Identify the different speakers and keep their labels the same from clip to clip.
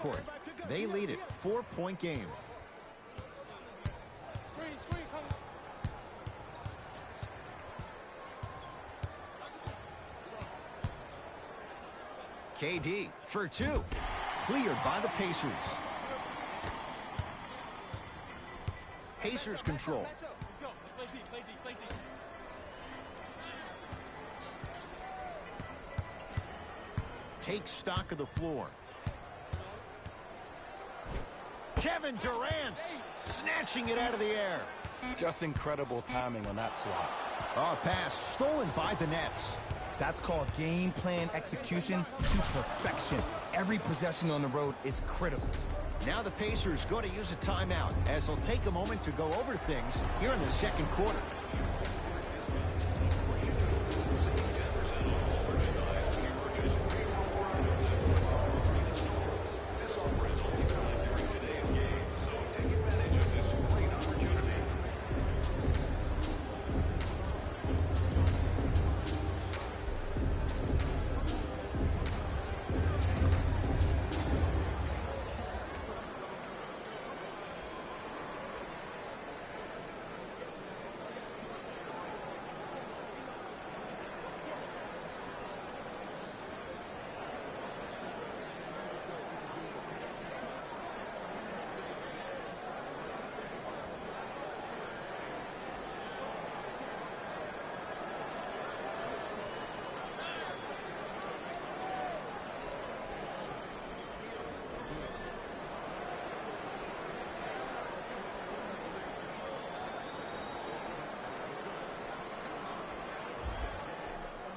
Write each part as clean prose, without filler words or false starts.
Speaker 1: court. They lead it, 4-point game. KD for two. Cleared by the Pacers. Pacers control. Take stock of the floor. Kevin Durant snatching it out of the air.
Speaker 2: Just incredible timing on that swat.
Speaker 1: Oh, pass stolen by the Nets.
Speaker 3: That's called game plan execution to perfection. Every possession on the road is critical.
Speaker 1: Now the Pacers go to use a timeout as they'll take a moment to go over things here in the second quarter.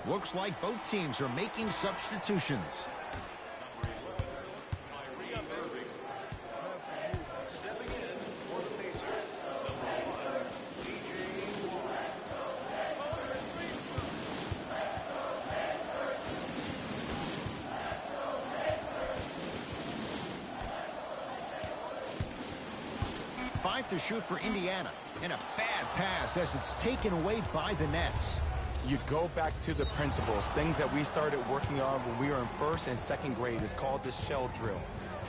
Speaker 1: Looks like both teams are making substitutions. Five to shoot for Indiana, and a bad pass as it's taken away by the Nets.
Speaker 2: You go back to the principles, things that we started working on when we were in first and second grade. It's called the shell drill.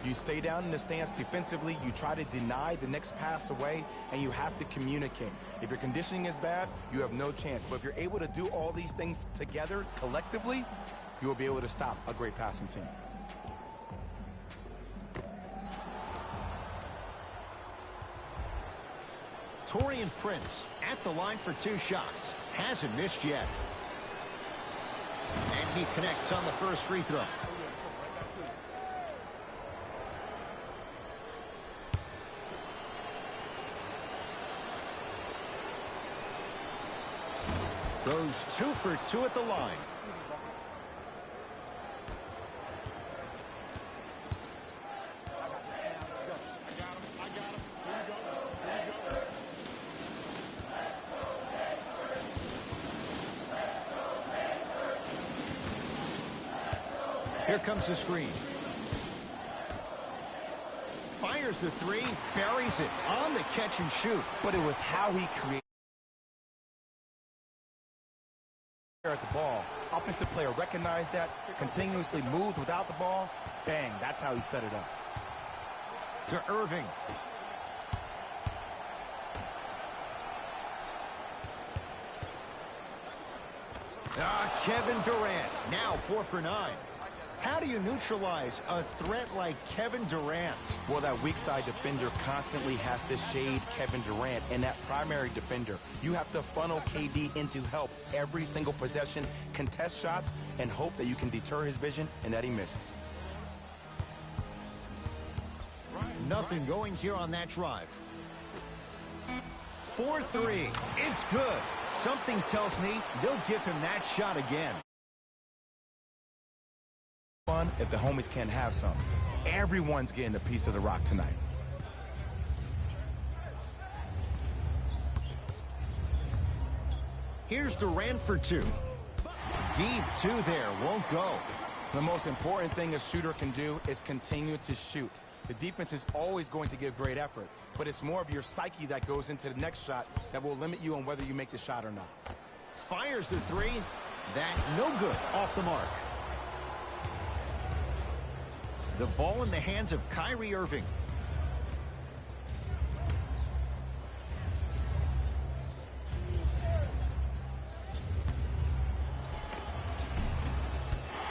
Speaker 2: You stay down in the stance defensively, you try to deny the next pass away, and you have to communicate. If your conditioning is bad, you have no chance. But if you're able to do all these things together, collectively, you will be able to stop a great passing team.
Speaker 1: Taurean Prince at the line for two shots. Hasn't missed yet. And he connects on the first free throw. Goes 2 for 2 at the line. Here comes the screen. Fires the three, buries it on the catch and shoot.
Speaker 2: But it was how he created at the ball. Offensive player recognized that, continuously moved without the ball. Bang, that's how he set it up.
Speaker 1: To Irving. Kevin Durant, now 4 for 9. How do you neutralize a threat like Kevin Durant?
Speaker 2: Well, that weak side defender constantly has to shade Kevin Durant, and that primary defender, you have to funnel KD into help every single possession, contest shots, and hope that you can deter his vision and that he misses.
Speaker 1: Nothing going here on that drive. 4-3. It's good. Something tells me they'll give him that shot again.
Speaker 2: Fun if the homies can't have some. Everyone's getting a piece of the rock tonight.
Speaker 1: Here's Durant for 2. Deep 2 there, won't go.
Speaker 2: The most important thing a shooter can do is continue to shoot. The defense is always going to give great effort, but it's more of your psyche that goes into the next shot that will limit you on whether you make the shot or not.
Speaker 1: Fires the 3. That no good, off the mark. The ball in the hands of Kyrie Irving.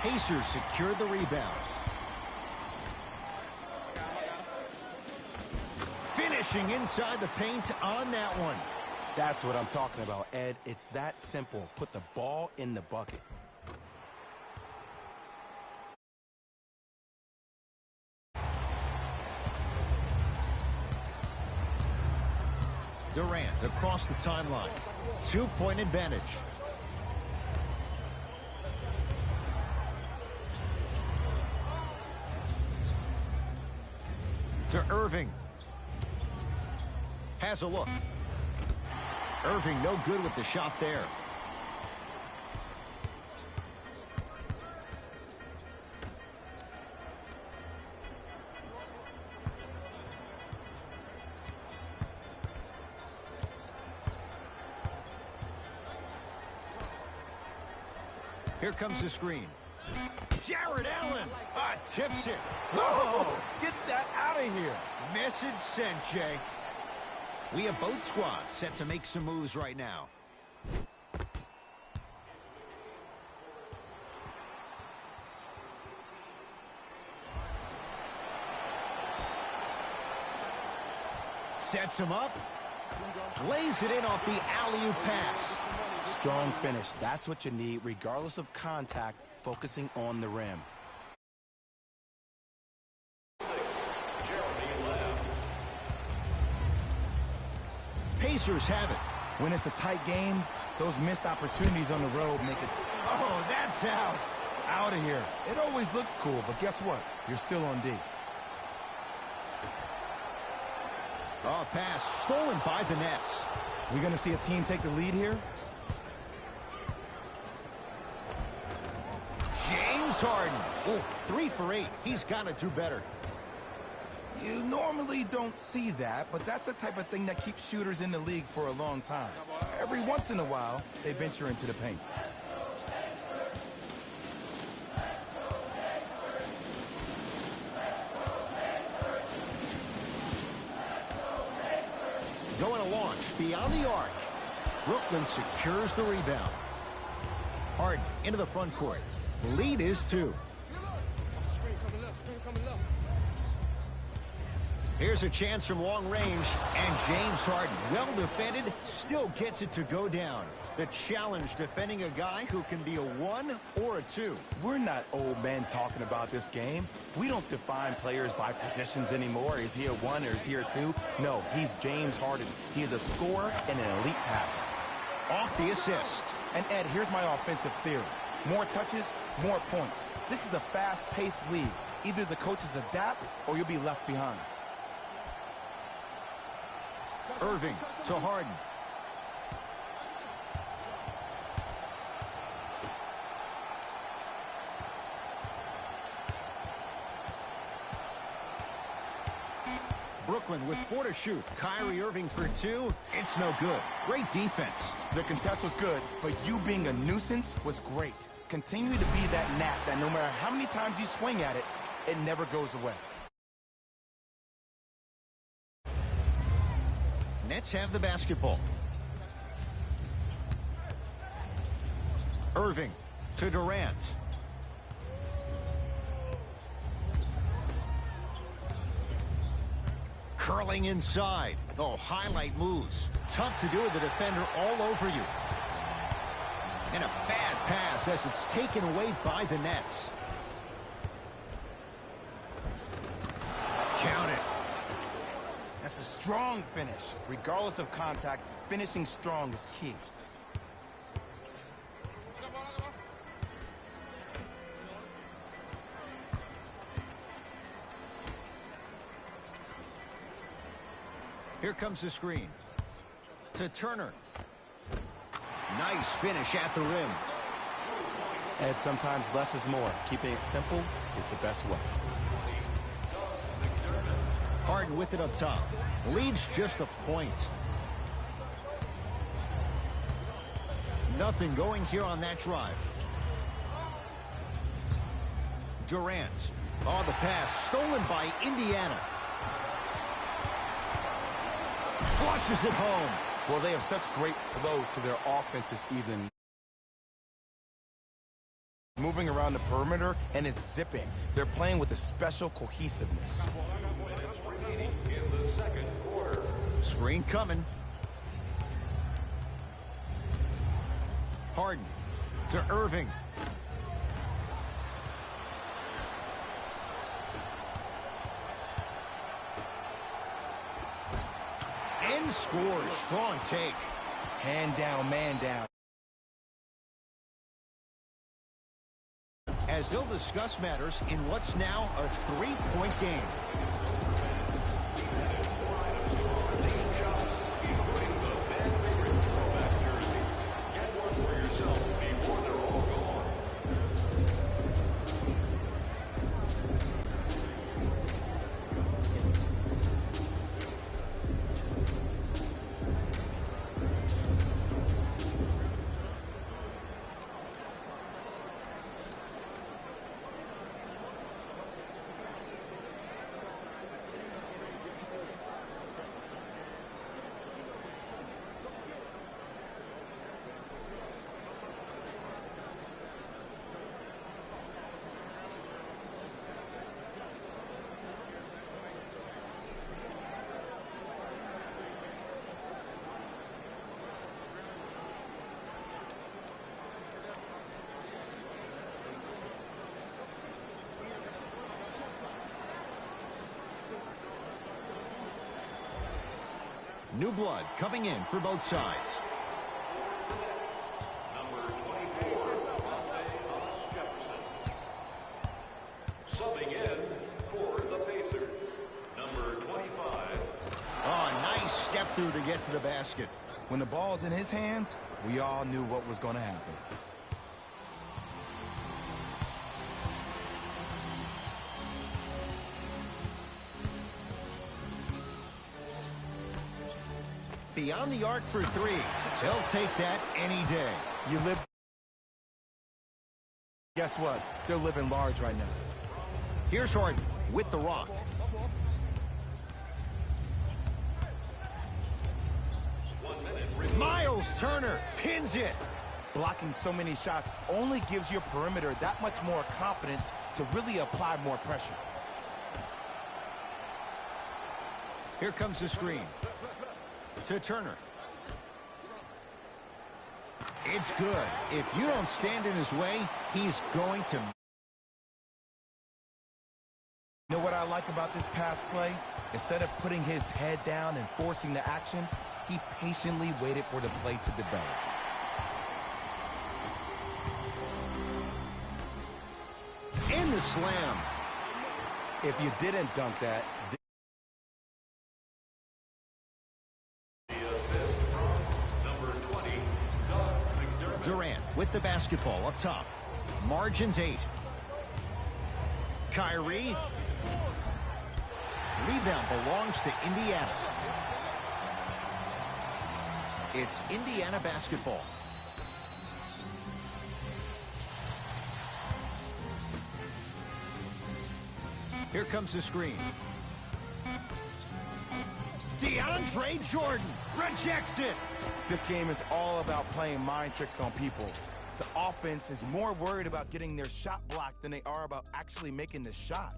Speaker 1: Pacers secured the rebound. Finishing inside the paint on that one.
Speaker 2: That's what I'm talking about, Ed. It's that simple. Put the ball in the bucket.
Speaker 1: Durant across the timeline. 2-point advantage. To Irving. Has a look. Irving no good with the shot there. Here comes the screen. Jared Allen tips it.
Speaker 2: Whoa! Get that out of here.
Speaker 1: Message sent, Jay. We have both squads set to make some moves right now. Sets him up. Lays it in off the alley-oop pass.
Speaker 2: Strong finish. That's what you need, regardless of contact, focusing on the rim.
Speaker 1: Pacers have it.
Speaker 3: When it's a tight game, those missed opportunities on the road make it...
Speaker 1: Oh, that's out.
Speaker 3: Out of here. It always looks cool, but guess what? You're still on D.
Speaker 1: Oh, pass stolen by the Nets.
Speaker 3: We gonna see a team take the lead here?
Speaker 1: James Harden. Oh, 3 for 8. He's got to do better.
Speaker 3: You normally don't see that, but that's the type of thing that keeps shooters in the league for a long time. Every once in a while, they venture into the paint.
Speaker 1: Going to launch beyond the arc. Brooklyn secures the rebound. Harden into the front court. Lead is 2. Here's a chance from long range, and James Harden, well defended, still gets it to go down. The challenge defending a guy who can be a 1 or a 2.
Speaker 2: We're not old men talking about this game. We don't define players by positions anymore. Is he a 1 or is he a 2? No, he's James Harden. He is a scorer and an elite passer.
Speaker 1: Off the assist.
Speaker 3: And Ed, here's my offensive theory. More touches, more points. This is a fast-paced league. Either the coaches adapt or you'll be left behind.
Speaker 1: Irving to Harden. Brooklyn with 4 to shoot. Kyrie Irving for 2. It's no good. Great defense.
Speaker 3: The contest was good, but you being a nuisance was great. Continue to be that gnat that no matter how many times you swing at it, it never goes away.
Speaker 1: Nets have the basketball. Irving to Durant. Curling inside. Oh, highlight moves. Tough to do with the defender all over you. And a bad pass as it's taken away by the Nets. Count it.
Speaker 3: That's a strong finish. Regardless of contact, finishing strong is key.
Speaker 1: Here comes the screen. To Turner. Nice finish at the rim.
Speaker 2: Ed, sometimes less is more. Keeping it simple is the best way.
Speaker 1: Harden with it up top. Leads just a point. Nothing going here on that drive. Durant Oh, the pass stolen by Indiana. Flushes it home.
Speaker 2: Well, they have such great flow to their offense this evening. Moving around the perimeter, and it's zipping. They're playing with a special cohesiveness.
Speaker 4: 2 minutes remaining in the second quarter.
Speaker 1: Screen coming. Harden to Irving. And scores. Strong take.
Speaker 2: Hand down, man down.
Speaker 1: As they'll discuss matters in what's now a three-point game.
Speaker 4: Team shops, including the fan favorite throwback jerseys. Get one for yourself before they're all gone.
Speaker 1: New blood coming in for both sides.
Speaker 4: Number 24, Jefferson. Subbing in for the Pacers. Number 25.
Speaker 1: Oh, nice step through to get to the basket.
Speaker 2: When the ball's in his hands, we all knew what was going to happen.
Speaker 1: Beyond the arc for three. They'll take that any day.
Speaker 2: You live. Guess what? They're living large right now.
Speaker 1: Here's Harden with the rock. Miles Turner pins it.
Speaker 2: Blocking so many shots only gives your perimeter that much more confidence to really apply more pressure.
Speaker 1: Here comes the screen. To Turner. It's good. If you don't stand in his way, he's going to.
Speaker 2: You know what I like about this pass play? Instead of putting his head down and forcing the action, he patiently waited for the play to develop.
Speaker 1: In the slam.
Speaker 2: If you didn't dunk that,
Speaker 1: Durant with the basketball up top. Margins 8. Kyrie. Rebound belongs to Indiana. It's Indiana basketball. Here comes the screen. DeAndre Jordan rejects it.
Speaker 2: this game is all about playing mind tricks on people. The offense is more worried about getting their shot blocked than they are about actually making the shot.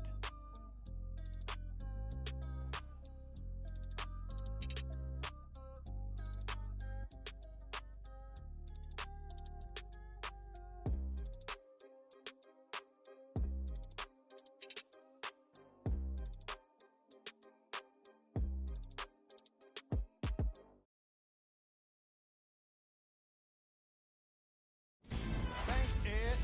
Speaker 3: Thanks, Ed.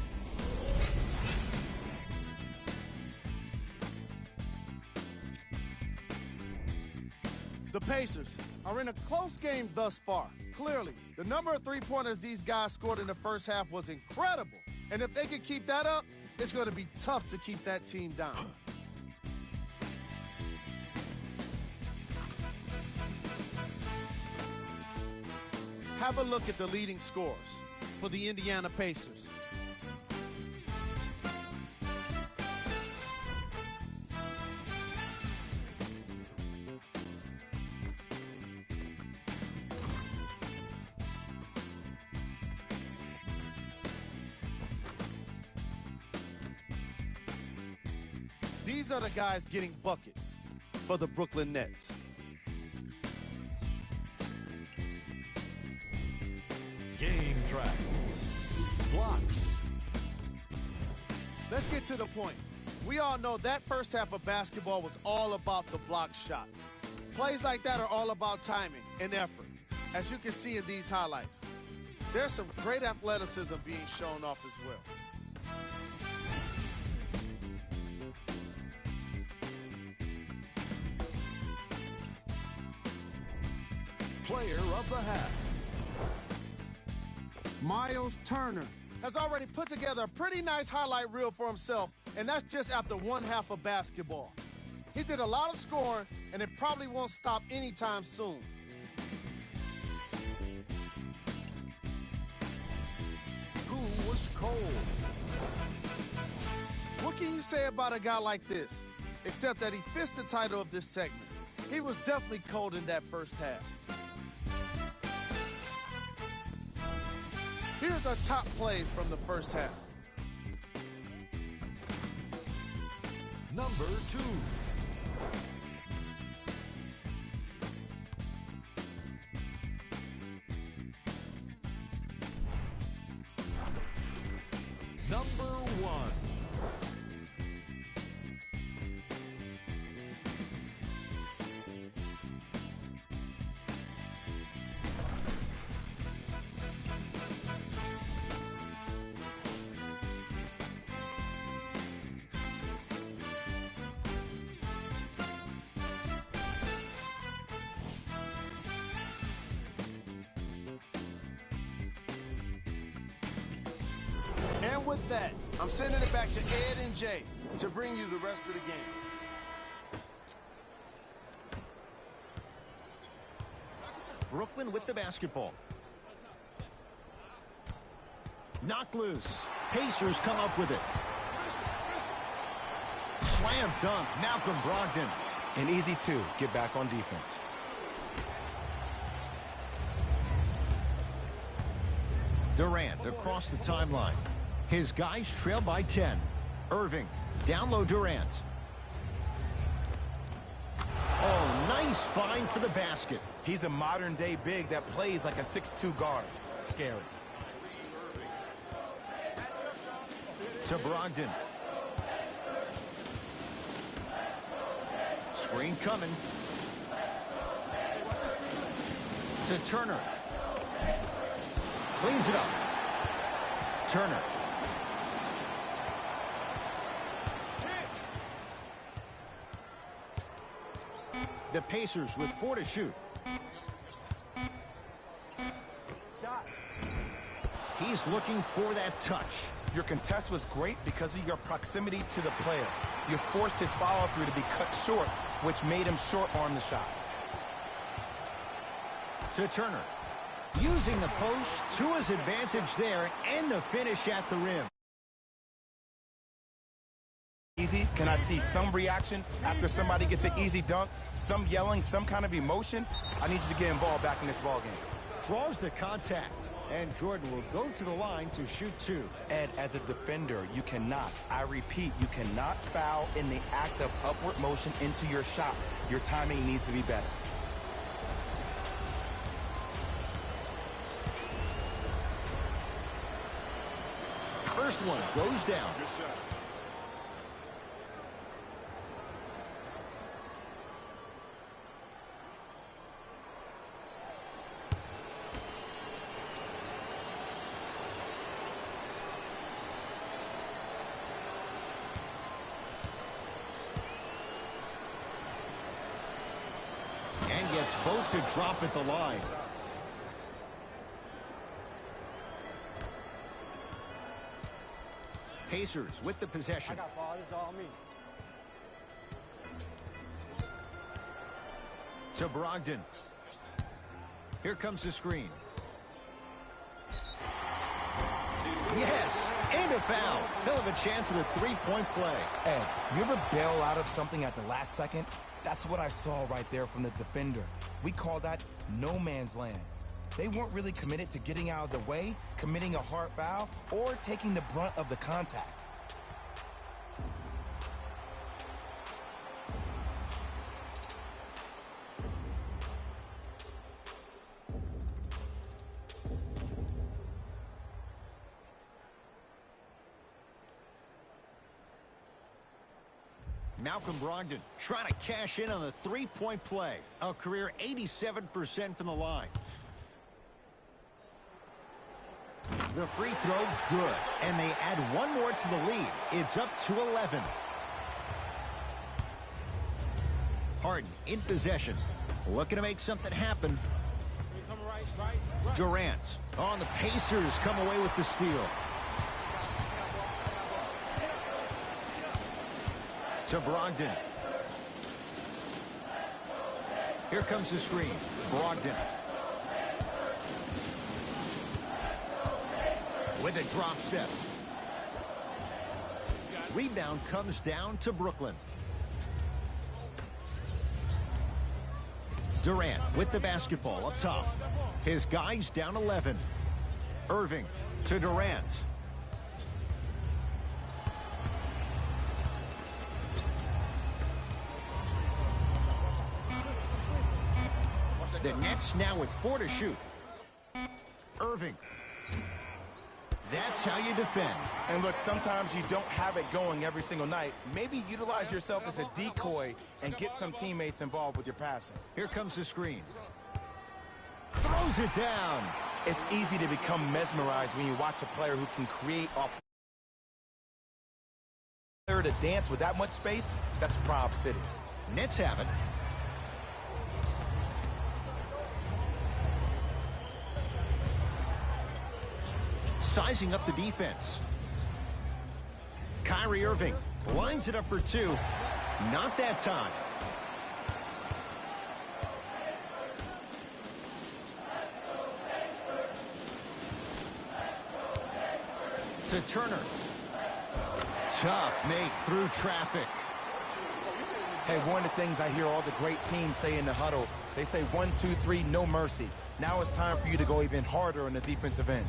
Speaker 3: The Pacers are in a close game thus far. Clearly, the number of three-pointers these guys scored in the first half was incredible. And if they can keep that up, it's going to be tough to keep that team down. Have a look at the leading scores for the Indiana Pacers. These are the guys getting buckets for the Brooklyn Nets.
Speaker 4: Game track. Blocks.
Speaker 3: Let's get to the point. We all know that first half of basketball was all about the block shots. Plays like that are all about timing and effort, as you can see in these highlights. There's some great athleticism being shown off as well.
Speaker 4: Player of the half.
Speaker 3: Miles Turner has already put together a pretty nice highlight reel for himself, and that's just after one half of basketball. He did a lot of scoring, and it probably won't stop anytime soon.
Speaker 4: Who was cold?
Speaker 3: What can you say about a guy like this, except that he fits the title of this segment? He was definitely cold in that first half. Here's our top plays from the first half.
Speaker 4: Number 2. Number 1.
Speaker 3: And with that, I'm sending it back to Ed and Jay to bring you the rest of the game.
Speaker 1: Brooklyn with the basketball. Knocked loose. Pacers come up with it. Slam dunk, Malcolm Brogdon.
Speaker 2: And easy two, get back on defense.
Speaker 1: Durant across the timeline. His guys trail by 10. Irving, down low Durant. Oh, nice find for the basket.
Speaker 2: He's a modern-day big that plays like a 6'2 guard. Scary.
Speaker 1: To Brogdon. Screen coming. To Turner. Cleans it up. Turner. The Pacers with 4 to shoot. He's looking for that touch.
Speaker 2: Your contest was great because of your proximity to the player. You forced his follow-through to be cut short, which made him short-arm the shot.
Speaker 1: To Turner. Using the post to his advantage there and the finish at the rim.
Speaker 2: Easy. Can I see some reaction after somebody gets an easy dunk? Some yelling, some kind of emotion? I need you to get involved back in this ballgame.
Speaker 1: Draws the contact, and Jordan will go to the line to shoot 2.
Speaker 2: Ed, as a defender, you cannot, I repeat, you cannot foul in the act of upward motion into your shot. Your timing needs to be better.
Speaker 1: First one goes down. And gets both to drop at the line. Pacers with the possession.
Speaker 5: I got ball. This is all me.
Speaker 1: To Brogdon. Here comes the screen. Yes, and a foul. He'll have a chance at a three-point play.
Speaker 2: Ed, you ever bail out of something at the last second? That's what I saw right there from the defender. We call that no man's land. They weren't really committed to getting out of the way, committing a hard foul, or taking the brunt of the contact.
Speaker 1: Malcolm Brogdon trying to cash in on the three-point play. A career 87% from the line. The free throw, good. And they add one more to the lead. It's up to 11. Harden in possession. Looking to make something happen. Durant on the Pacers come away with the steal. To Brogdon. Here comes the screen. Brogdon. With a drop step. Rebound comes down to Brooklyn. Durant with the basketball up top. His guys down 11. Irving to Durant. The Nets now with 4 to shoot. Irving. That's how you defend.
Speaker 2: And look, sometimes you don't have it going every single night. Maybe utilize yourself as a decoy and get some teammates involved with your passing.
Speaker 1: Here comes the screen. Throws it down.
Speaker 2: It's easy to become mesmerized when you watch a player who can create off. Player to dance with that much space, that's Prob City.
Speaker 1: Nets have it. Sizing up the defense. Kyrie Irving lines it up for 2. Not that time. To Turner. Tough make through traffic.
Speaker 2: Hey, one of the things I hear all the great teams say in the huddle, they say 1, 2, 3, no mercy. Now it's time for you to go even harder on the defensive end.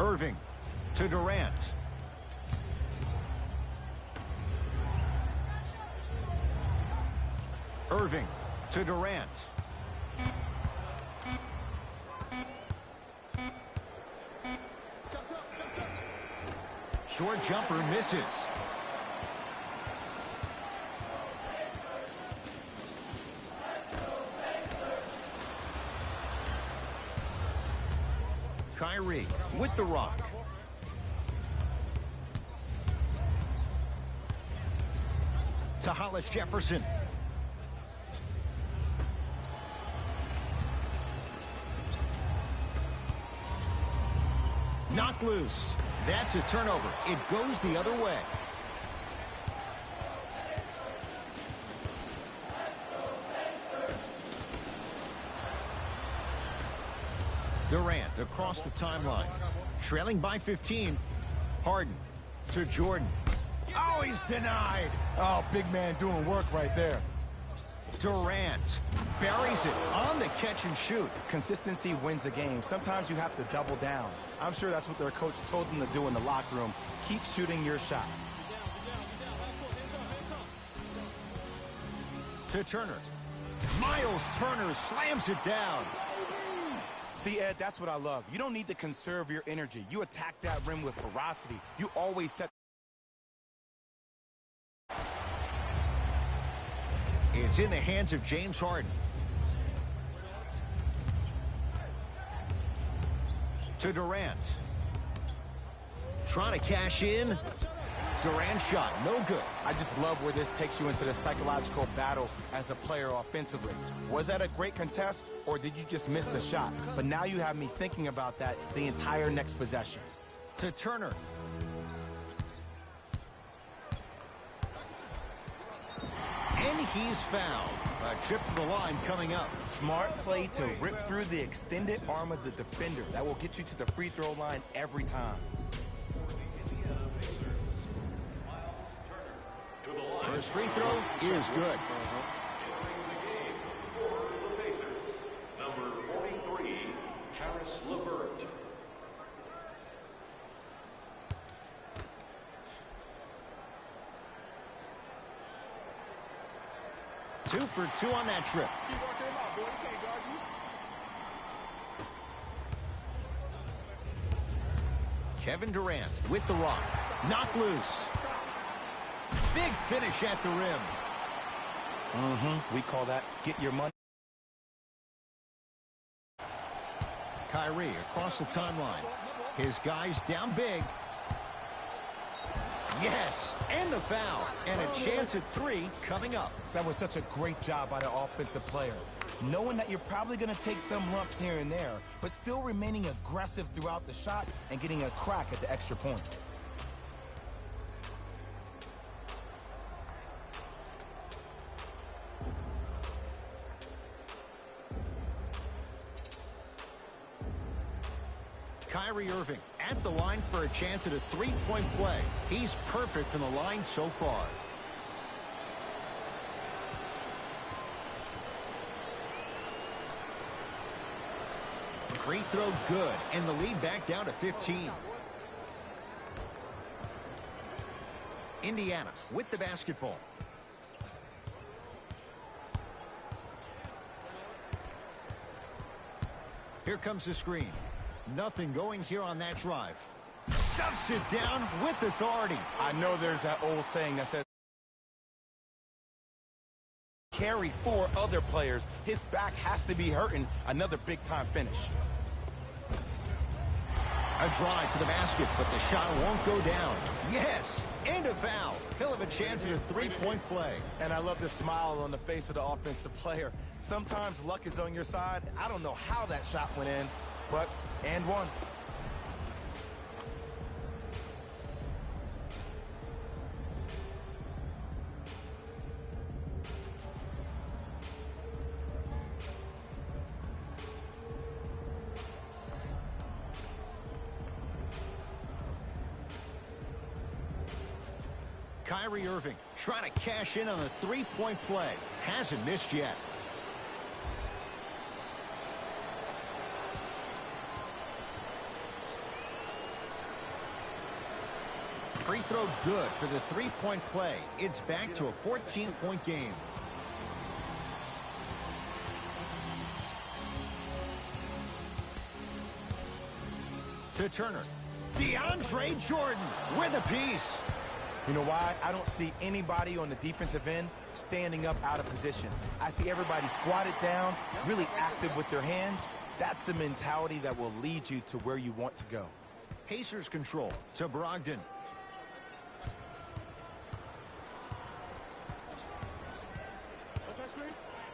Speaker 1: Irving to Durant. Irving to Durant. Short jumper misses. Kyrie with the rock. To Hollis Jefferson. Knocked loose. That's a turnover. It goes the other way. Durant across the timeline. Trailing by 15. Harden to Jordan. Oh, he's denied.
Speaker 2: Oh, big man doing work right there.
Speaker 1: Durant buries it on the catch and shoot.
Speaker 2: Consistency wins a game. Sometimes you have to double down. I'm sure that's what their coach told them to do in the locker room. Keep shooting your shot.
Speaker 1: To Turner. Miles Turner slams it down.
Speaker 2: See, Ed, that's what I love. You don't need to conserve your energy. You attack that rim with ferocity. You always set.
Speaker 1: It's in the hands of James Harden. To Durant. Trying to cash in. Durant shot, no good.
Speaker 2: I just love where this takes you into the psychological battle as a player offensively. Was that a great contest, or did you just miss the shot? But now you have me thinking about that the entire next possession.
Speaker 1: To Turner. And he's fouled. A trip to the line coming up.
Speaker 2: Smart play to rip through the extended arm of the defender. That will get you to the free throw line every time.
Speaker 1: First free throw is good.
Speaker 4: Number 43, Karis LeVert.
Speaker 1: Two for two on that trip. Kevin Durant with the rock. Knocked loose. Big finish at the rim.
Speaker 2: We call that get your money.
Speaker 1: Kyrie across the timeline. His guys down big. Yes, and the foul. And a chance at 3 coming up.
Speaker 2: That was such a great job by the offensive player. Knowing that you're probably going to take some lumps here and there, but still remaining aggressive throughout the shot and getting a crack at the extra point.
Speaker 1: Kyrie Irving at the line for a chance at a 3-point play. He's perfect from the line so far. Free throw good, and the lead back down to 15. Indiana with the basketball. Here comes the screen. Nothing going here on that drive. Stuffs it down with authority.
Speaker 2: I know there's that old saying that says carry 4 other players. His back has to be hurting. Another big-time finish.
Speaker 1: A drive to the basket, but the shot won't go down. Yes, and a foul. He'll have a chance at a 3-point play.
Speaker 2: And I love the smile on the face of the offensive player. Sometimes luck is on your side. I don't know how that shot went in, but and one.
Speaker 1: Kyrie Irving trying to cash in on a 3-point play. Hasn't missed yet. Free throw good for the 3-point play. It's back to a 14-point game. To Turner. DeAndre Jordan with a piece.
Speaker 2: You know why? I don't see anybody on the defensive end standing up out of position. I see everybody squatted down, really active with their hands. That's the mentality that will lead you to where you want to go.
Speaker 1: Pacers control to Brogdon.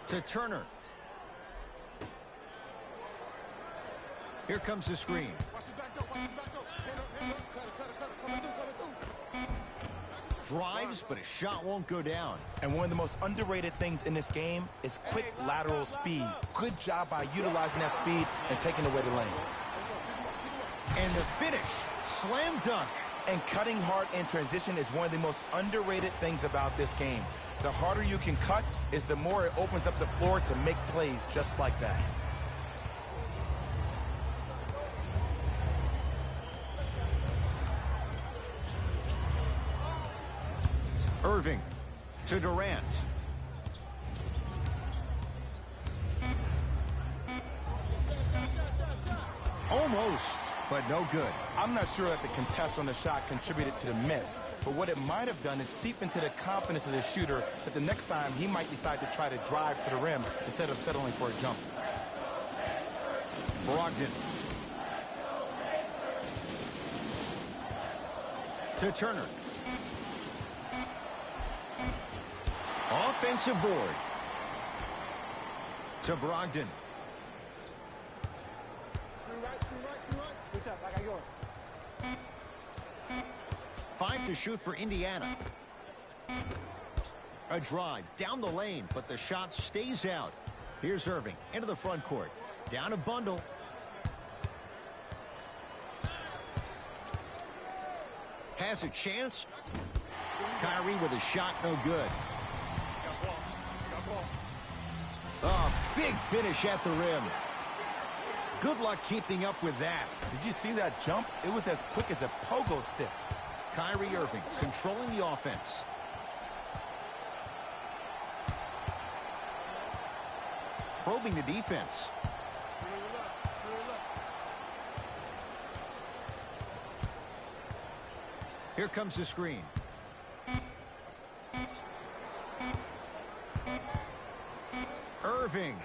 Speaker 1: To Turner. Here comes the screen. Drives, but a shot won't go down.
Speaker 2: And one of the most underrated things in this game is quick lateral speed. Good job by utilizing that speed and taking away the lane.
Speaker 1: And the finish, slam dunk.
Speaker 2: And cutting hard in transition is one of the most underrated things about this game. The harder you can cut is the more it opens up the floor to make plays just like that.
Speaker 1: Irving to Durant. Almost, but no good.
Speaker 2: I'm not sure that the contest on the shot contributed to the miss, but what it might have done is seep into the confidence of the shooter that the next time he might decide to try to drive to the rim instead of settling for a jump.
Speaker 1: Brogdon. To Turner. Offensive board. To Brogdon. Five to shoot for Indiana. A drive down the lane, but the shot stays out. Here's Irving into the front court. Down a bundle. Has a chance. Kyrie with a shot, no good. Oh, big finish at the rim. Good luck keeping up with that.
Speaker 2: Did you see that jump? It was as quick as a pogo stick.
Speaker 1: Kyrie Irving controlling the offense. Probing the defense. Here comes the screen. Irving.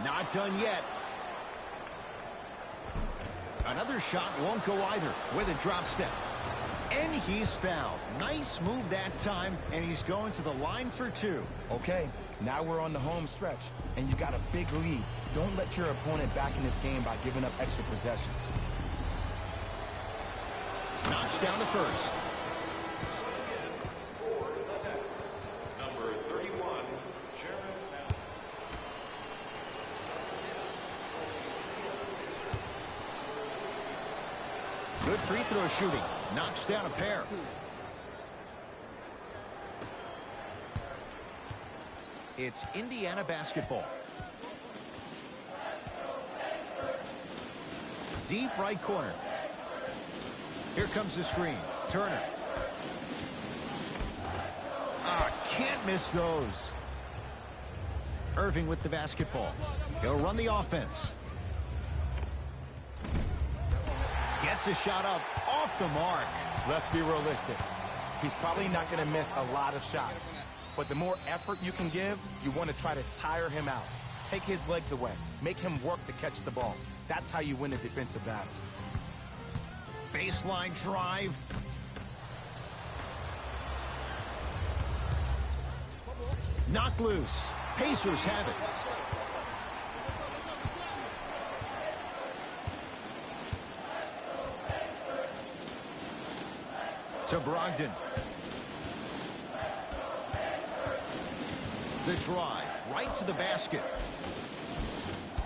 Speaker 1: Not done yet. Another shot won't go either with a drop step. And he's fouled. Nice move that time, and he's going to the line for two.
Speaker 2: Okay, now we're on the home stretch, and you got a big lead. Don't let your opponent back in this game by giving up extra possessions.
Speaker 1: Knocks down to first.
Speaker 4: For the Nets, number 31, Jared Allen.
Speaker 1: Good free throw shooting. Knocks down a pair. It's Indiana basketball. Deep right corner. Here comes the screen. Turner. Can't miss those. Irving with the basketball. He'll run the offense. Gets a shot up off the mark.
Speaker 2: Let's be realistic. He's probably not going to miss a lot of shots. But the more effort you can give, you want to try to tire him out. Take his legs away. Make him work to catch the ball. That's how you win a defensive battle.
Speaker 1: Baseline drive. Knocked loose. Pacers have it. To Brogdon. The drive, right to the basket.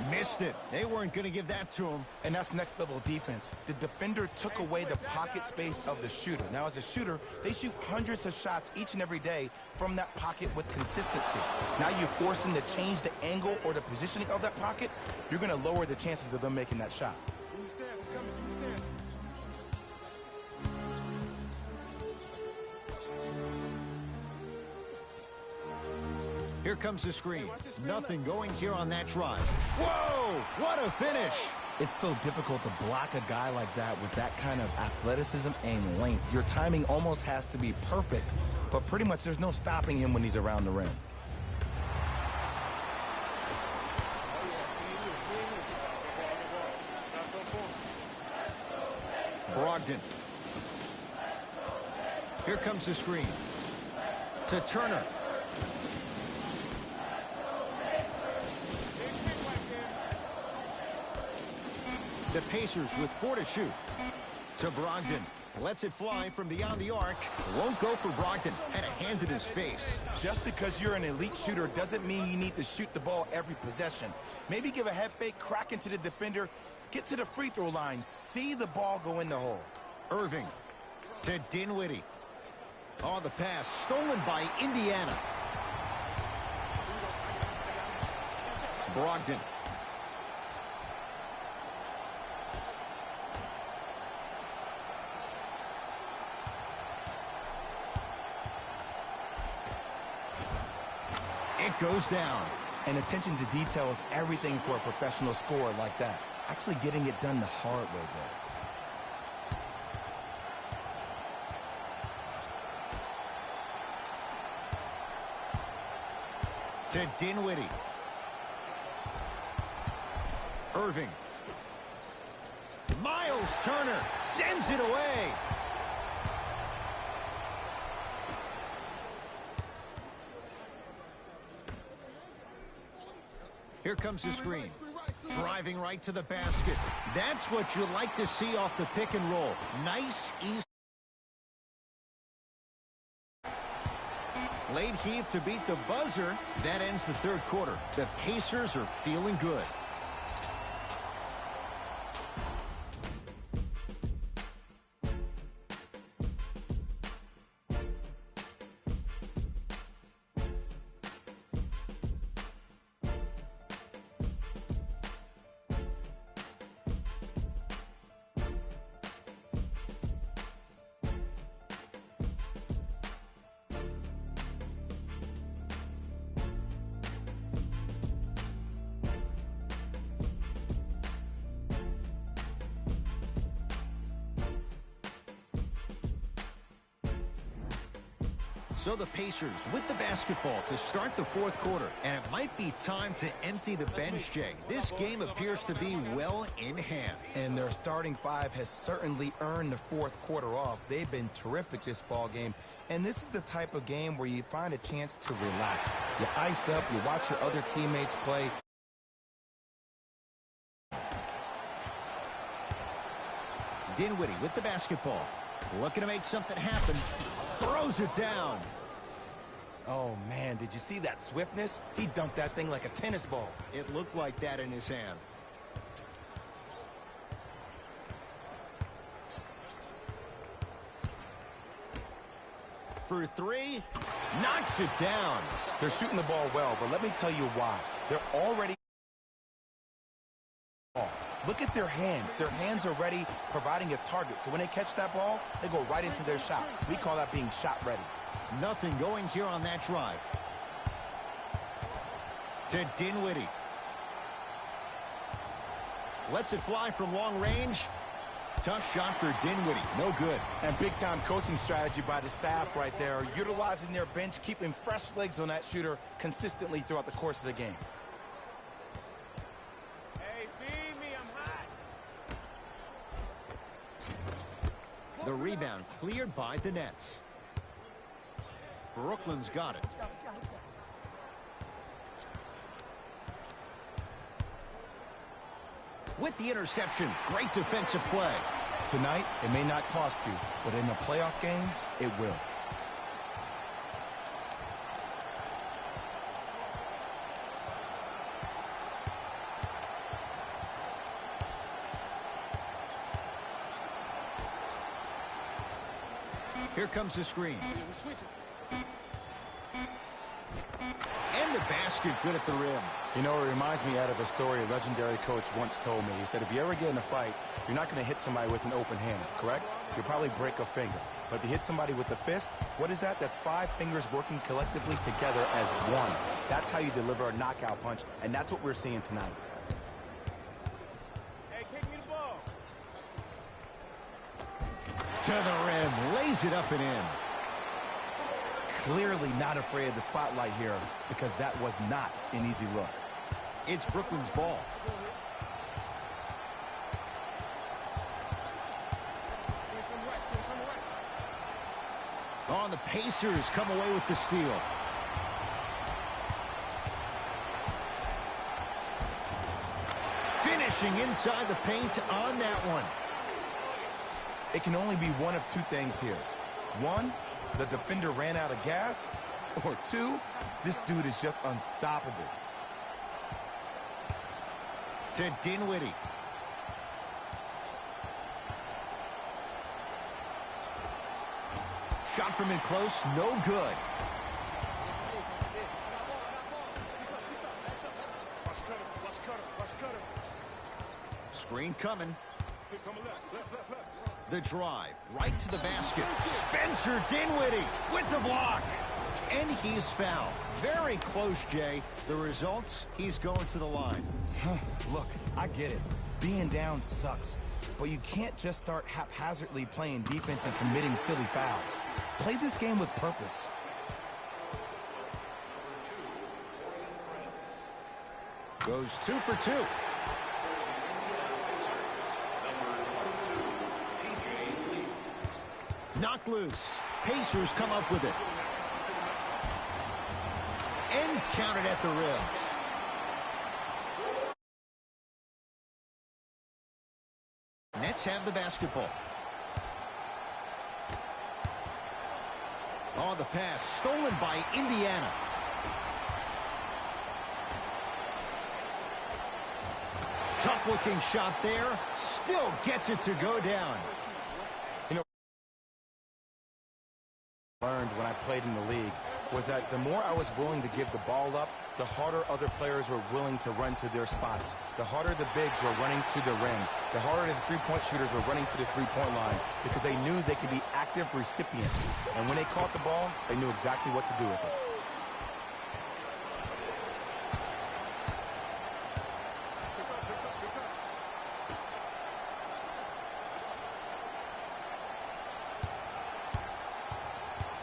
Speaker 1: Missed it. They weren't going to give that to him.
Speaker 2: And that's next level defense. The defender took away the pocket space of the shooter. Now, as a shooter, they shoot hundreds of shots each and every day from that pocket with consistency. Now you force them to change the angle or the positioning of that pocket, you're going to lower the chances of them making that shot.
Speaker 1: Here comes the screen. Nothing going here on that drive. Whoa! What a finish!
Speaker 2: It's so difficult to block a guy like that with that kind of athleticism and length. Your timing almost has to be perfect, but pretty much there's no stopping him when he's around the rim.
Speaker 1: Brogdon. Here comes the screen. To Turner. The Pacers with 4 to shoot. To Brogdon. Lets it fly from beyond the arc. Won't go for Brogdon. Had a hand in his face.
Speaker 2: Just because you're an elite shooter doesn't mean you need to shoot the ball every possession. Maybe give a head fake, crack into the defender, get to the free throw line, see the ball go in the hole.
Speaker 1: Irving. To Dinwiddie. Oh, the pass stolen by Indiana. Brogdon. It goes down.
Speaker 2: And attention to detail is everything for a professional scorer like that. Actually getting it done the hard way there.
Speaker 1: To Dinwiddie. Irving. Miles Turner sends it away. Here comes the screen. Driving right to the basket. That's what you like to see off the pick and roll. Nice, easy. Late heave to beat the buzzer. That ends the third quarter. The Pacers are feeling good. So the Pacers with the basketball to start the fourth quarter. And it might be time to empty the bench, Jay. This game appears to be well in hand.
Speaker 2: And their starting five has certainly earned the fourth quarter off. They've been terrific this ball game. And this is the type of game where you find a chance to relax. You ice up, you watch your other teammates play.
Speaker 1: Dinwiddie with the basketball. Looking to make something happen. Throws it down.
Speaker 2: Oh, man, did you see that swiftness? He dunked that thing like a tennis ball.
Speaker 1: It looked like that in his hand. For three, knocks it down.
Speaker 2: They're shooting the ball well, but let me tell you why. They're already... Look at their hands. Their hands are ready, providing a target. So when they catch that ball, they go right into their shot. We call that being shot ready.
Speaker 1: Nothing going here on that drive. To Dinwiddie. Lets it fly from long range. Tough shot for Dinwiddie. No good.
Speaker 2: And big-time coaching strategy by the staff right there, utilizing their bench, keeping fresh legs on that shooter consistently throughout the course of the game.
Speaker 1: The rebound cleared by the Nets. Brooklyn's got it. With the interception, great defensive play.
Speaker 2: Tonight, it may not cost you, but in a playoff game, it will.
Speaker 1: Here comes the screen. And the basket good at the rim.
Speaker 2: You know, it reminds me out of a story a legendary coach once told me. He said, if you ever get in a fight, you're not going to hit somebody with an open hand, correct? You'll probably break a finger. But if you hit somebody with a fist, what is that? That's 5 fingers working collectively together as one. That's how you deliver a knockout punch, and that's what we're seeing tonight.
Speaker 1: To the rim, lays it up and in.
Speaker 2: Clearly not afraid of the spotlight here because that was not an easy look.
Speaker 1: It's Brooklyn's ball. Oh, the Pacers come away with the steal. Finishing inside the paint on that one.
Speaker 2: It can only be one of two things here. One, the defender ran out of gas. Or two, this dude is just unstoppable.
Speaker 1: To Dinwiddie. Shot from in close, no good. Screen coming. The drive, right to the basket. Spencer Dinwiddie with the block. And he's fouled. Very close, Jay. The result, he's going to the line.
Speaker 2: Look, I get it. Being down sucks. But you can't just start haphazardly playing defense and committing silly fouls. Play this game with purpose.
Speaker 1: Goes 2 for 2. Knocked loose. Pacers come up with it. And counted at the rim. Nets have the basketball. Oh, the pass stolen by Indiana. Tough-looking shot there. Still gets it to go down.
Speaker 2: Learned when I played in the league was that the more I was willing to give the ball up, the harder other players were willing to run to their spots. The harder the bigs were running to the rim. The harder the three-point shooters were running to the three-point line because they knew they could be active recipients. And when they caught the ball, they knew exactly what to do with it.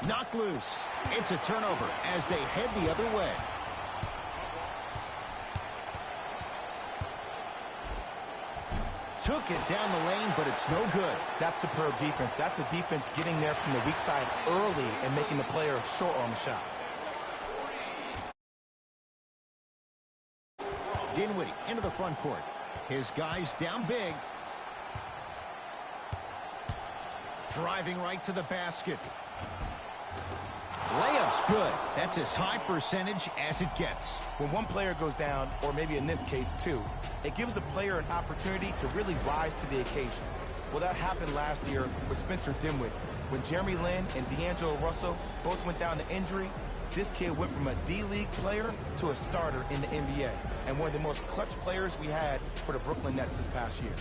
Speaker 1: Knocked knocked loose. It's a turnover as they head the other way. Took it down the lane, but it's no good.
Speaker 2: That's superb defense. That's a defense getting there from the weak side early and making the player short on the shot.
Speaker 1: Dinwiddie into the front court. His guys down big. Driving right to the basket. Layup's good. That's as high percentage as it gets.
Speaker 2: When one player goes down, or maybe in this case two, it gives a player an opportunity to really rise to the occasion. Well, that happened last year with Spencer Dinwiddie. When Jeremy Lin and D'Angelo Russell both went down to injury, this kid went from a D-League player to a starter in the NBA, and one of the most clutch players we had for the Brooklyn Nets this past year.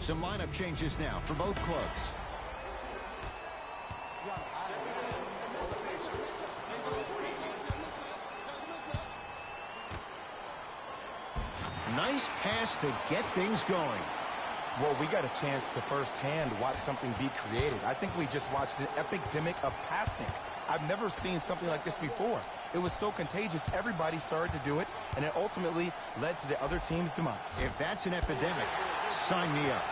Speaker 1: Some lineup changes now for both clubs. Nice pass to get things going.
Speaker 2: Well, we got a chance to firsthand watch something be created. I think we just watched an epidemic of passing. I've never seen something like this before. It was so contagious, everybody started to do it, and it ultimately led to the other team's demise.
Speaker 1: If that's an epidemic, sign me up.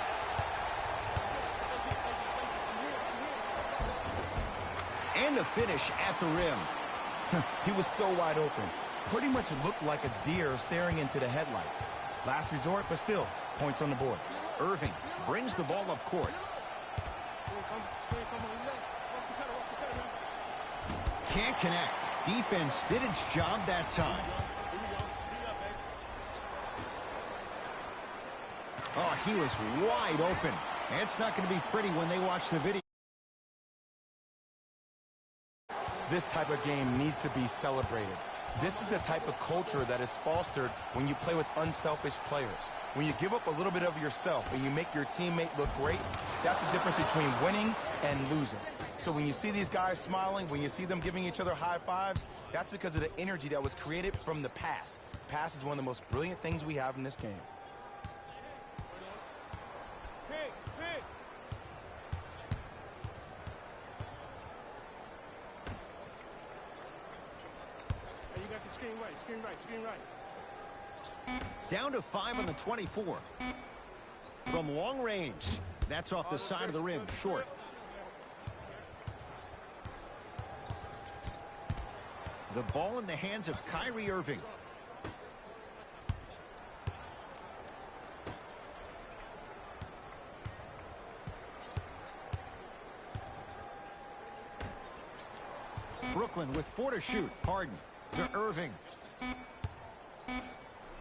Speaker 1: And a finish at the rim.
Speaker 2: He was so wide open. Pretty much looked like a deer staring into the headlights. Last resort, but still, points on the board.
Speaker 1: Irving brings the ball up court. Can't connect. Defense did its job that time. Oh, he was wide open. It's not going to be pretty when they watch the video.
Speaker 2: This type of game needs to be celebrated. This is the type of culture that is fostered when you play with unselfish players. When you give up a little bit of yourself and you make your teammate look great, that's the difference between winning and losing. So when you see these guys smiling, when you see them giving each other high fives, that's because of the energy that was created from the pass. Pass is one of the most brilliant things we have in this game.
Speaker 3: Screen right.
Speaker 1: Down to 5 on the 24. From long range. That's off the side of the rim, short. The ball in the hands of Kyrie Irving. Brooklyn with 4 to shoot. Harden to Irving.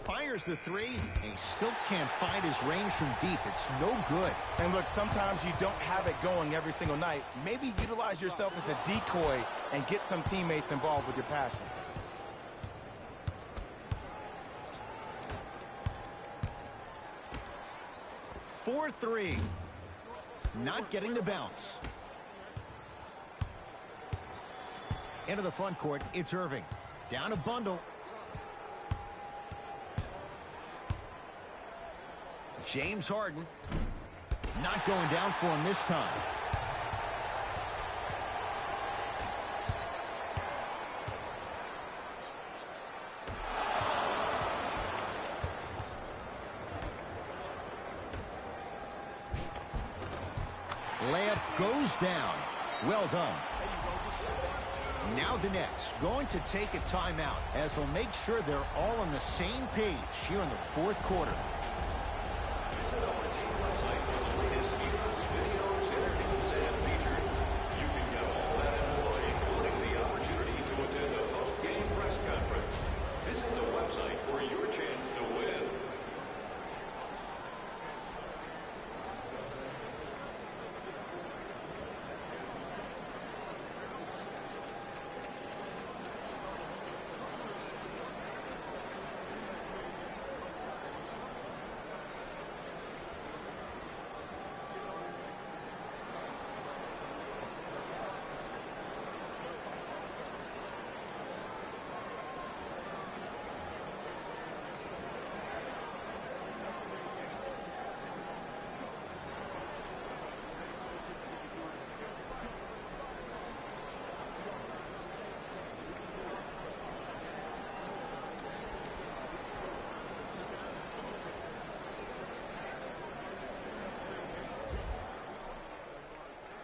Speaker 1: Fires the three. He still can't find his range from deep. It's no good.
Speaker 2: And look, sometimes you don't have it going every single night. Maybe utilize yourself as a decoy and get some teammates involved with your passing.
Speaker 1: For 3. Not getting the bounce. Into the front court, it's Irving. Down a bundle. James Harden. Not going down for him this time. Layup goes down. Well done. Now the Nets going to take a timeout as they'll make sure they're all on the same page here in the fourth quarter.
Speaker 4: Visit our team website for the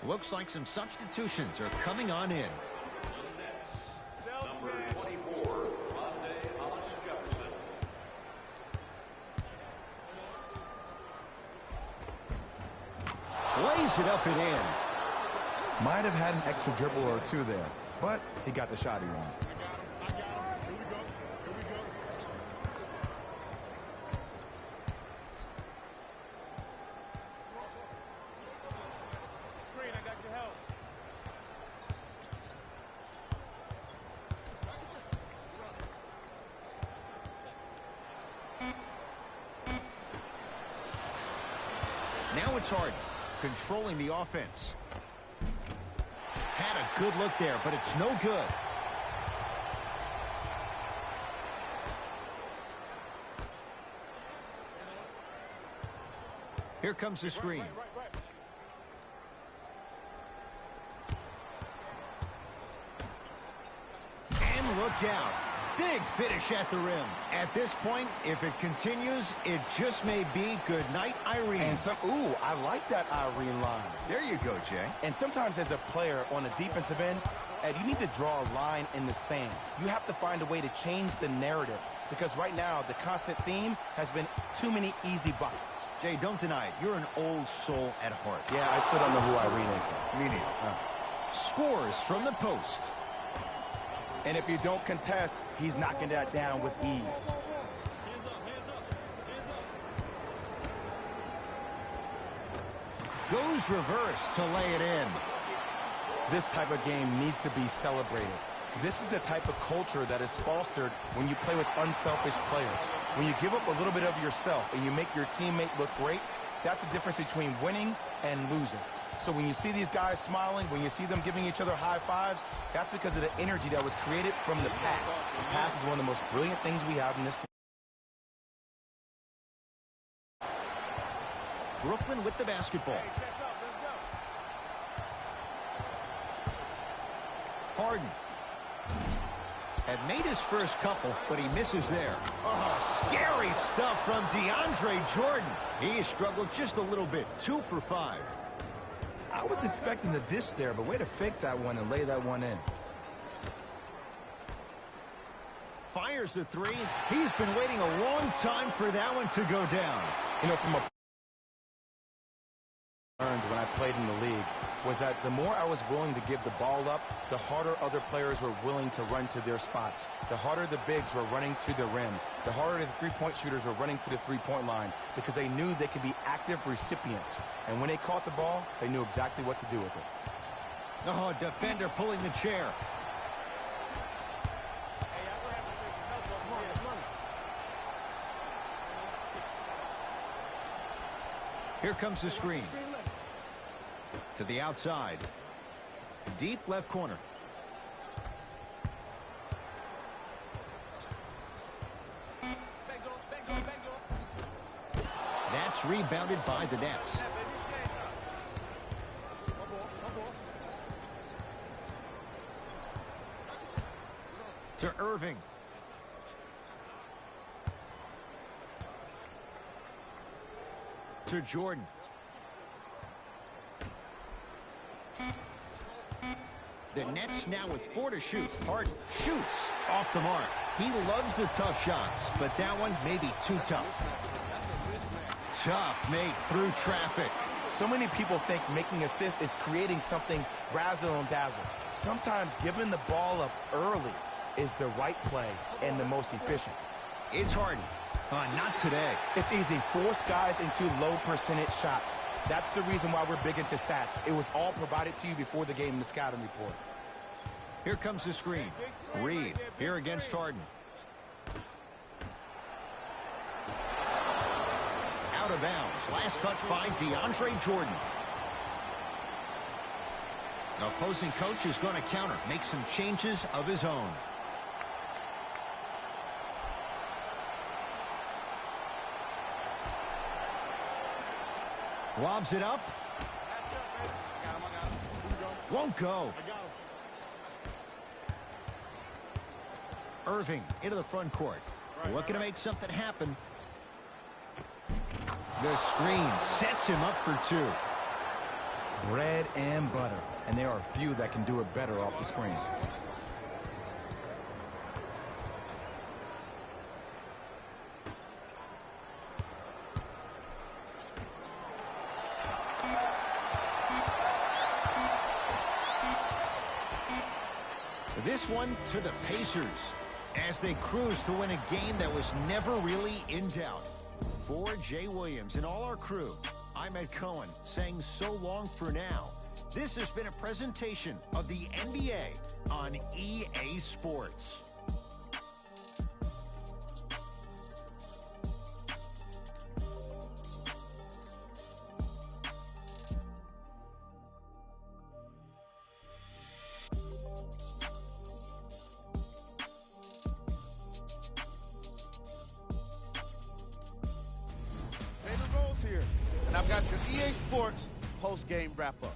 Speaker 1: Looks like some substitutions are coming on in.
Speaker 4: Number 24, Jefferson.
Speaker 1: Lays it up and in.
Speaker 2: Might have had an extra dribble or two there, but he got the shot he wanted.
Speaker 1: Now it's Harden, controlling the offense. Had a good look there, but it's no good. Here comes the screen. And look out. Big finish at the rim. At this point, if it continues, it just may be good night, Irene.
Speaker 2: And ooh, I like that Irene line.
Speaker 1: There you go, Jay.
Speaker 2: And sometimes as a player on the defensive end, Ed, you need to draw a line in the sand. You have to find a way to change the narrative, because right now the constant theme has been too many easy buckets.
Speaker 1: Jay, don't deny it. You're an old soul at heart.
Speaker 2: Yeah, I still don't know who Irene is.
Speaker 1: Me neither. Scores from the post.
Speaker 2: And if you don't contest, he's knocking that down with ease.
Speaker 1: Goes reverse to lay it in.
Speaker 2: This type of game needs to be celebrated. This is the type of culture that is fostered when you play with unselfish players. When you give up a little bit of yourself and you make your teammate look great, that's the difference between winning and losing. So when you see these guys smiling, when you see them giving each other high fives, that's because of the energy that was created from the pass. The pass is one of the most brilliant things we have in this game.
Speaker 1: Brooklyn with the basketball. Harden had made his first couple, but he misses there. Oh, scary stuff from DeAndre Jordan. He has struggled just a little bit. 2 for 5.
Speaker 2: I was expecting the dish there, but way to fake that one and lay that one in.
Speaker 1: Fires the three. He's been waiting a long time for that one to go down.
Speaker 2: You know, from a learned when I played in the league was that the more I was willing to give the ball up, the harder other players were willing to run to their spots. The harder the bigs were running to the rim. The harder the three-point shooters were running to the three-point line, because they knew they could be active recipients. And when they caught the ball, they knew exactly what to do with it.
Speaker 1: Oh, defender pulling the chair. Here comes the screen. To the outside. Deep left corner. That's rebounded by the Nets. To Irving. To Jordan. The Nets now with 4 to shoot. Harden shoots off the mark. He loves the tough shots, but that one may be too tough. Tough make through traffic.
Speaker 2: So many people think making assists is creating something razzle and dazzle. Sometimes giving the ball up early is the right play and the most efficient.
Speaker 1: It's Harden. Not today.
Speaker 2: It's easy. Force guys into low percentage shots. That's the reason why we're big into stats. It was all provided to you before the game in the scouting report.
Speaker 1: Here comes the screen. Reed here against Harden. Out of bounds. Last touch by DeAndre Jordan. The opposing coach is going to counter. Make some changes of his own. Lobs it up. Won't go. Irving into the front court. Looking to make something happen. The screen sets him up for 2.
Speaker 2: bread and butter, and there are few that can do it better off the screen.
Speaker 1: This one to the Pacers as they cruise to win a game that was never really in doubt. For Jay Williams and all our crew, I'm Ed Cohen saying so long for now. This has been a presentation of the NBA on EA Sports.
Speaker 3: Here, and I've got your EA Sports post-game wrap-up.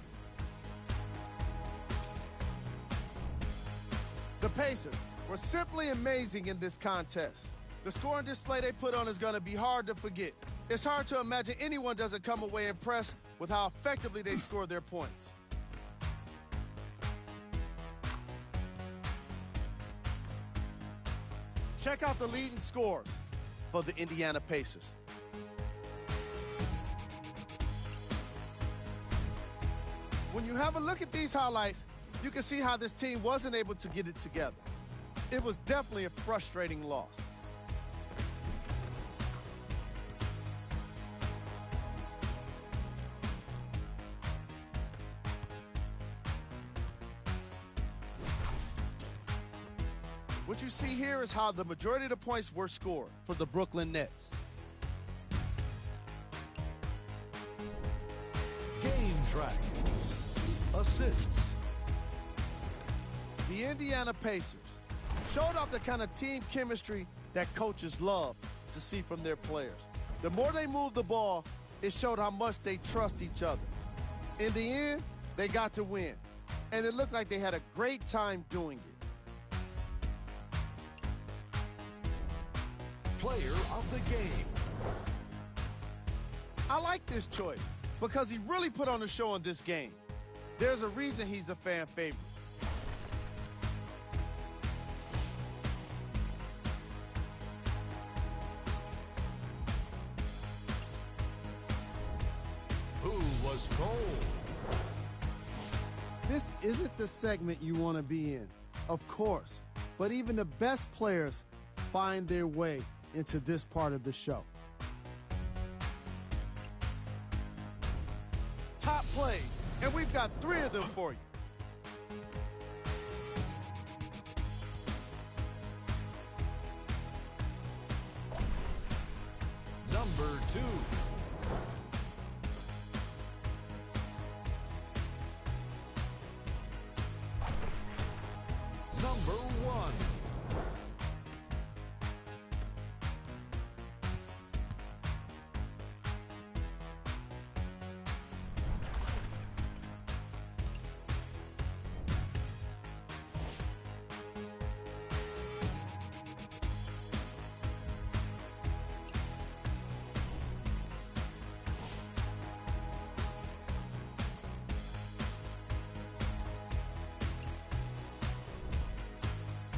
Speaker 3: The Pacers were simply amazing in this contest. The scoring display they put on is going to be hard to forget. It's hard to imagine anyone doesn't come away impressed with how effectively they score their points. Check out the leading scores for the Indiana Pacers. When you have a look at these highlights, you can see how this team wasn't able to get it together. It was definitely a frustrating loss. What you see here is how the majority of the points were scored for the Brooklyn Nets.
Speaker 4: Game track. Assists.
Speaker 3: The Indiana Pacers showed off the kind of team chemistry that coaches love to see from their players. The more they moved the ball, it showed how much they trust each other. In the end, they got to win, and it looked like they had a great time doing it.
Speaker 4: Player of the game.
Speaker 3: I like this choice because he really put on a show in this game. There's a reason he's a fan favorite.
Speaker 4: Who was cold?
Speaker 3: This isn't the segment you want to be in, of course, but even the best players find their way into this part of the show. Top plays, and we've got 3 of them for you.
Speaker 4: Number 2. Number 1.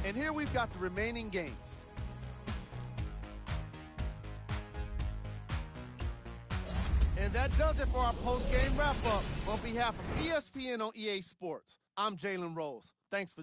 Speaker 3: And here we've got the remaining games. And that does it for our post-game wrap-up. On behalf of ESPN on EA Sports, I'm Jalen Rose. Thanks for